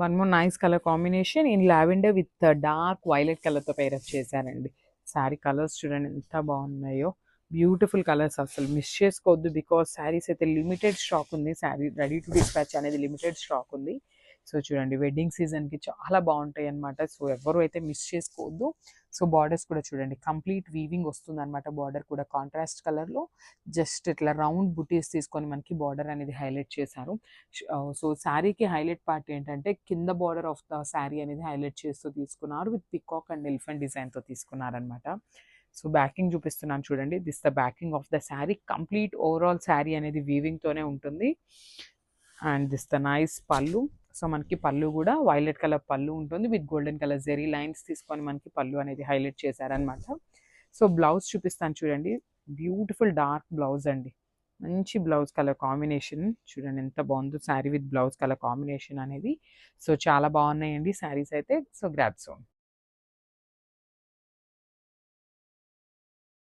One more nice colour combination in lavender with dark violet కలర్తో pair up చేశారండి. Sari colours చూడండి ఎంత బాగున్నాయో, బ్యూటిఫుల్ కలర్స్, అసలు మిస్ చేసుకోవద్దు. బికాస్ శారీస్ అయితే లిమిటెడ్ స్టాక్ ఉంది. శారీ రెడీ టు డిస్పాచ్ అనేది లిమిటెడ్ స్టాక్ ఉంది. సో చూడండి వెడ్డింగ్ సీజన్కి చాలా బాగుంటాయి అనమాట. సో ఎవరు అయితే మిస్ చేసుకోవద్దు. సో బార్డర్స్ కూడా చూడండి కంప్లీట్ వీవింగ్ వస్తుంది అనమాట. బార్డర్ కూడా కాంట్రాస్ట్ కలర్లో జస్ట్ ఇట్లా రౌండ్ బుటీస్ తీసుకొని మనకి బార్డర్ అనేది హైలైట్ చేశారు. సో శారీకి హైలైట్ పార్ట్ ఏంటంటే కింద బార్డర్ ఆఫ్ ద శారీ అనేది హైలైట్ చేస్తూ తీసుకున్నారు. విత్ పికాక్ అండ్ ఎలిఫెంట్ డిజైన్తో తీసుకున్నారనమాట. సో బ్యాకింగ్ చూపిస్తున్నాను చూడండి. This the backing of the sari. Complete overall sari అనేది వీవింగ్తోనే ఉంటుంది. అండ్ దిస్ ద నైస్ పళ్ళు. సో మనకి పళ్ళు కూడా వైలెట్ కలర్ పళ్ళు ఉంటుంది with golden colour zari lines తీసుకొని మనకి పళ్ళు అనేది హైలైట్ చేశారనమాట. సో బ్లౌజ్ చూపిస్తాను చూడండి. బ్యూటిఫుల్ డార్క్ బ్లౌజ్ అండి. మంచి బ్లౌజ్ కలర్ కాంబినేషన్ చూడండి ఎంత బాగుందో sari with blouse colour combination అనేది. సో చాలా బాగున్నాయండి శారీస్ అయితే. సో గ్రాబ్ సోన్.